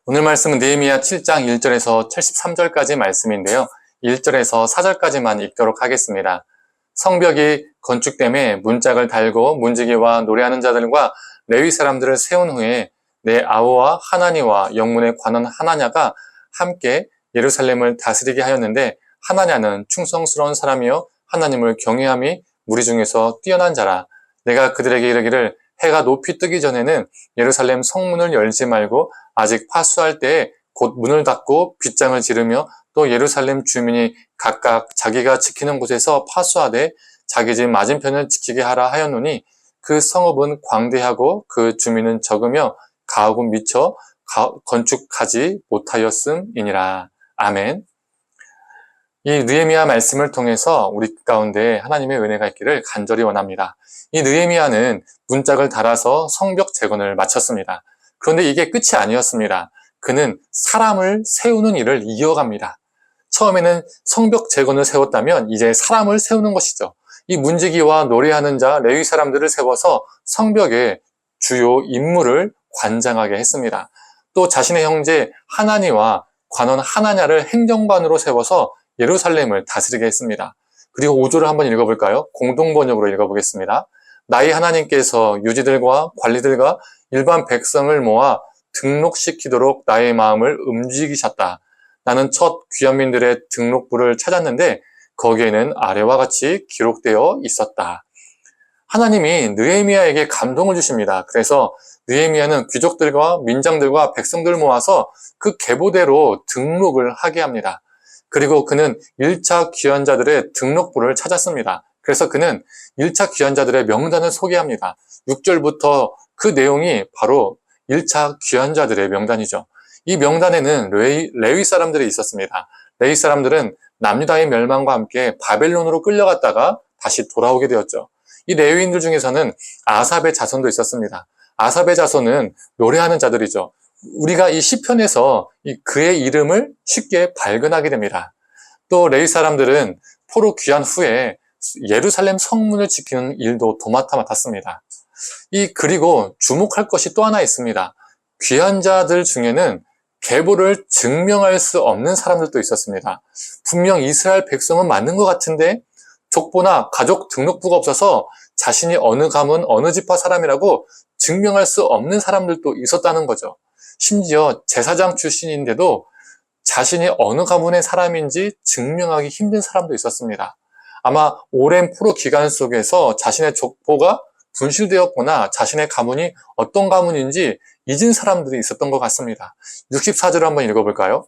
오늘 말씀은 느헤미야 7장 1절에서 73절까지 말씀인데요. 1절에서 4절까지만 읽도록 하겠습니다. 성벽이 건축됨에 문짝을 달고 문지기와 노래하는 자들과 레위 사람들을 세운 후에 내 아우와 하나니와 영문의 관원 하나냐가 함께 예루살렘을 다스리게 하였는데, 하나냐는 충성스러운 사람이요 하나님을 경외함이 무리 중에서 뛰어난 자라. 내가 그들에게 이르기를 해가 높이 뜨기 전에는 예루살렘 성문을 열지 말고 아직 파수할 때에 곧 문을 닫고 빗장을 지르며 또 예루살렘 주민이 각각 자기가 지키는 곳에서 파수하되 자기 집 맞은편을 지키게 하라 하였노니, 그 성읍은 광대하고 그 주민은 적으며 가옥은 미쳐 건축하지 못하였음이니라. 아멘. 이 느헤미야 말씀을 통해서 우리 가운데 하나님의 은혜가 있기를 간절히 원합니다. 이 느헤미야는 문짝을 달아서 성벽 재건을 마쳤습니다. 그런데 이게 끝이 아니었습니다. 그는 사람을 세우는 일을 이어갑니다. 처음에는 성벽 재건을 세웠다면 이제 사람을 세우는 것이죠. 이 문지기와 노래하는 자, 레위 사람들을 세워서 성벽의 주요 임무를 관장하게 했습니다. 또 자신의 형제 하나니와 관원 하나냐를 행정관으로 세워서 예루살렘을 다스리게 했습니다. 그리고 5절을 한번 읽어볼까요? 공동번역으로 읽어보겠습니다. 나의 하나님께서 유지들과 관리들과 일반 백성을 모아 등록시키도록 나의 마음을 움직이셨다. 나는 첫 귀환민들의 등록부를 찾았는데 거기에는 아래와 같이 기록되어 있었다. 하나님이 느헤미야에게 감동을 주십니다. 그래서 느헤미야는 귀족들과 민장들과 백성들을 모아서 그 계보대로 등록을 하게 합니다. 그리고 그는 1차 귀환자들의 등록부를 찾았습니다. 그래서 그는 1차 귀환자들의 명단을 소개합니다. 6절부터 그 내용이 바로 1차 귀환자들의 명단이죠. 이 명단에는 레위 사람들이 있었습니다. 레위 사람들은 남유다의 멸망과 함께 바벨론으로 끌려갔다가 다시 돌아오게 되었죠. 이 레위인들 중에서는 아삽의 자손도 있었습니다. 아삽의 자손은 노래하는 자들이죠. 우리가 이 시편에서 그의 이름을 쉽게 발견하게 됩니다. 또 레위 사람들은 포로 귀환 후에 예루살렘 성문을 지키는 일도 도맡아 맡았습니다. 그리고 주목할 것이 또 하나 있습니다. 귀환자들 중에는 계보를 증명할 수 없는 사람들도 있었습니다. 분명 이스라엘 백성은 맞는 것 같은데 족보나 가족 등록부가 없어서 자신이 어느 가문 어느 지파 사람이라고 증명할 수 없는 사람들도 있었다는 거죠. 심지어 제사장 출신인데도 자신이 어느 가문의 사람인지 증명하기 힘든 사람도 있었습니다. 아마 오랜 포로 기간 속에서 자신의 족보가 분실되었거나 자신의 가문이 어떤 가문인지 잊은 사람들이 있었던 것 같습니다. 64절을 한번 읽어볼까요?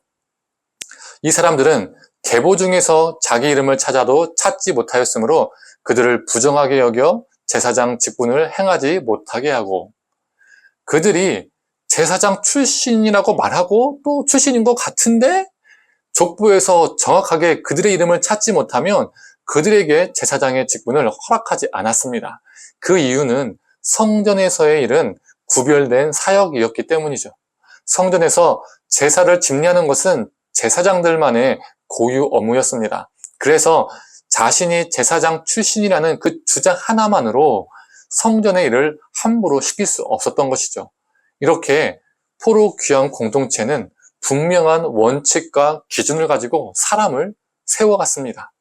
이 사람들은 계보 중에서 자기 이름을 찾아도 찾지 못하였으므로 그들을 부정하게 여겨 제사장 직분을 행하지 못하게 하고, 그들이 제사장 출신이라고 말하고 또 출신인 것 같은데 족보에서 정확하게 그들의 이름을 찾지 못하면 그들에게 제사장의 직분을 허락하지 않았습니다. 그 이유는 성전에서의 일은 구별된 사역이었기 때문이죠. 성전에서 제사를 집례하는 것은 제사장들만의 고유 업무였습니다. 그래서 자신이 제사장 출신이라는 그 주장 하나만으로 성전의 일을 함부로 시킬 수 없었던 것이죠. 이렇게 포로 귀환 공동체는 분명한 원칙과 기준을 가지고 사람을 세워갔습니다.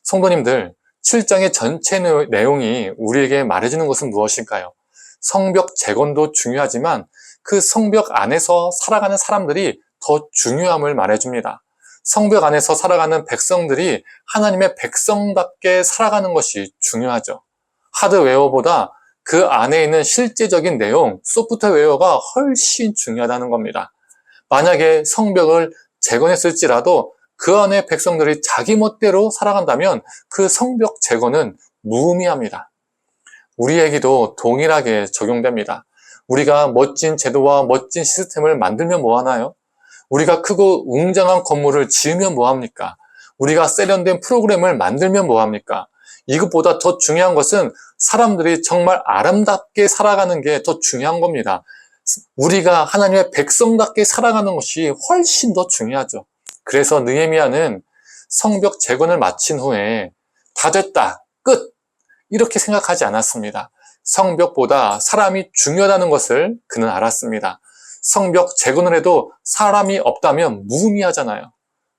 성도님들, 7장의 전체 내용이 우리에게 말해주는 것은 무엇일까요? 성벽 재건도 중요하지만 그 성벽 안에서 살아가는 사람들이 더 중요함을 말해줍니다. 성벽 안에서 살아가는 백성들이 하나님의 백성답게 살아가는 것이 중요하죠. 하드웨어보다 그 안에 있는 실제적인 내용, 소프트웨어가 훨씬 중요하다는 겁니다. 만약에 성벽을 재건했을지라도 그 안에 백성들이 자기 멋대로 살아간다면 그 성벽 재건은 무의미합니다. 우리에게도 동일하게 적용됩니다. 우리가 멋진 제도와 멋진 시스템을 만들면 뭐하나요? 우리가 크고 웅장한 건물을 지으면 뭐합니까? 우리가 세련된 프로그램을 만들면 뭐합니까? 이것보다 더 중요한 것은 사람들이 정말 아름답게 살아가는 게 더 중요한 겁니다. 우리가 하나님의 백성답게 살아가는 것이 훨씬 더 중요하죠. 그래서 느헤미야는 성벽 재건을 마친 후에 다 됐다, 끝! 이렇게 생각하지 않았습니다. 성벽보다 사람이 중요하다는 것을 그는 알았습니다. 성벽 재건을 해도 사람이 없다면 무의미하잖아요.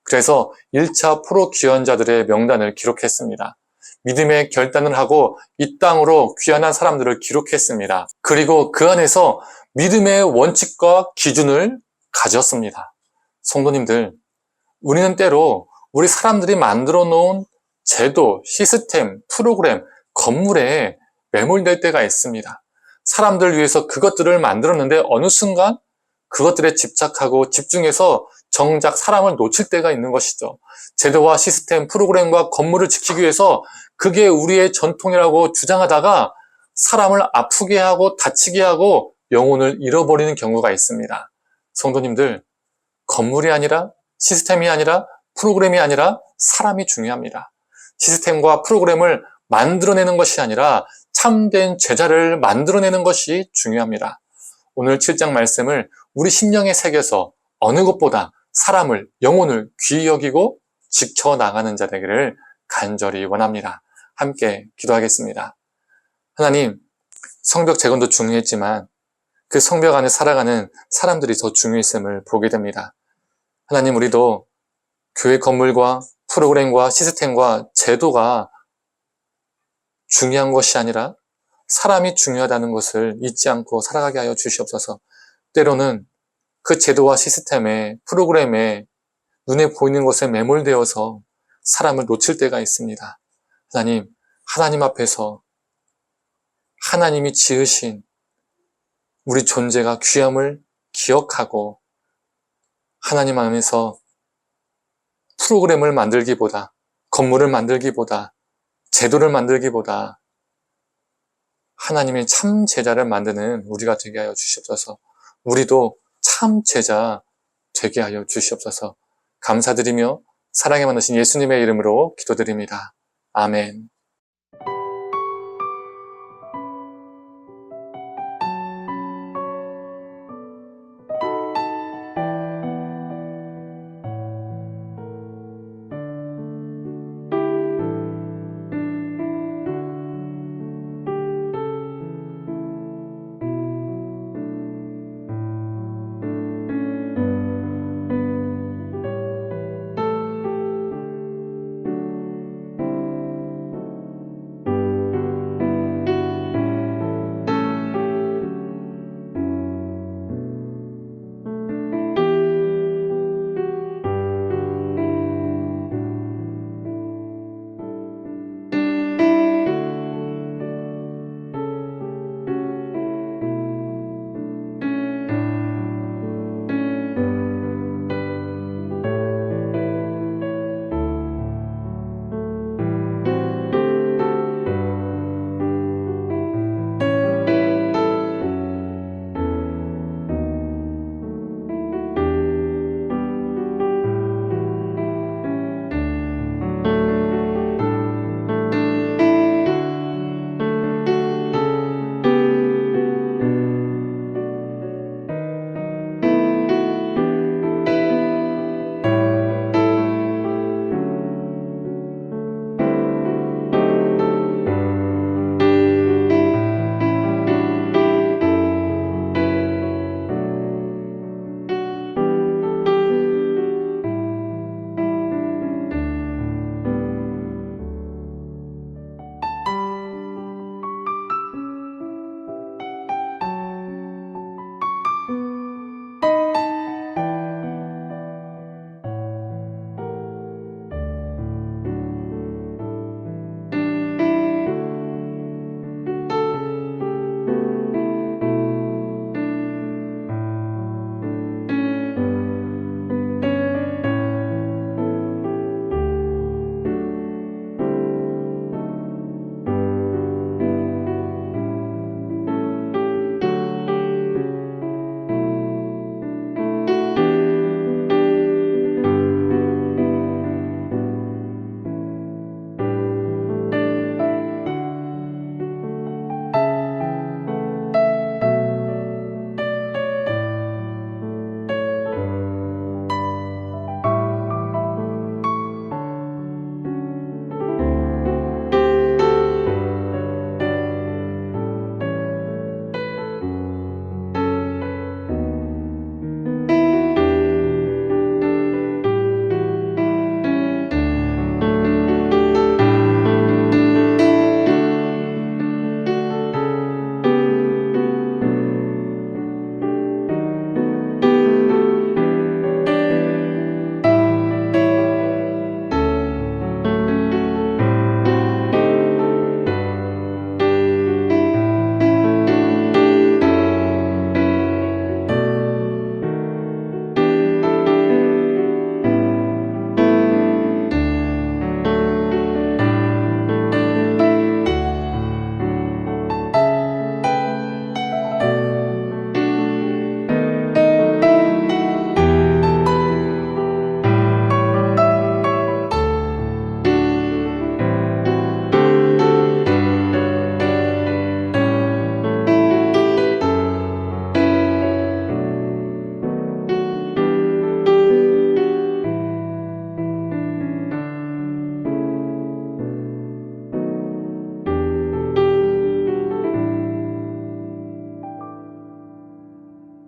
그래서 1차 포로 귀환자들의 명단을 기록했습니다. 믿음의 결단을 하고 이 땅으로 귀환한 사람들을 기록했습니다. 그리고 그 안에서 믿음의 원칙과 기준을 가졌습니다. 성도님들, 우리는 때로 우리 사람들이 만들어 놓은 제도, 시스템, 프로그램, 건물에 매몰될 때가 있습니다. 사람들 위해서 그것들을 만들었는데 어느 순간 그것들에 집착하고 집중해서 정작 사람을 놓칠 때가 있는 것이죠. 제도와 시스템, 프로그램과 건물을 지키기 위해서 그게 우리의 전통이라고 주장하다가 사람을 아프게 하고 다치게 하고 영혼을 잃어버리는 경우가 있습니다. 성도님들, 건물이 아니라 시스템이 아니라 프로그램이 아니라 사람이 중요합니다. 시스템과 프로그램을 만들어내는 것이 아니라 참된 제자를 만들어내는 것이 중요합니다. 오늘 7장 말씀을 우리 심령에 새겨서 어느 것보다 사람을, 영혼을 귀히 여기고 지켜나가는 자 되기를 간절히 원합니다. 함께 기도하겠습니다. 하나님, 성벽 재건도 중요했지만 그 성벽 안에 살아가는 사람들이 더 중요했음을 보게 됩니다. 하나님, 우리도 교회 건물과 프로그램과 시스템과 제도가 중요한 것이 아니라 사람이 중요하다는 것을 잊지 않고 살아가게 하여 주시옵소서. 때로는 그 제도와 시스템에, 프로그램에 눈에 보이는 것에 매몰되어서 사람을 놓칠 때가 있습니다. 하나님, 하나님 앞에서 하나님이 지으신 우리 존재가 귀함을 기억하고 하나님 안에서 프로그램을 만들기보다, 건물을 만들기보다, 제도를 만들기보다 하나님의 참 제자를 만드는 우리가 되게 하여 주시옵소서. 우리도 참 제자 되게 하여 주시옵소서. 감사드리며 사랑에 만드신 예수님의 이름으로 기도드립니다. 아멘.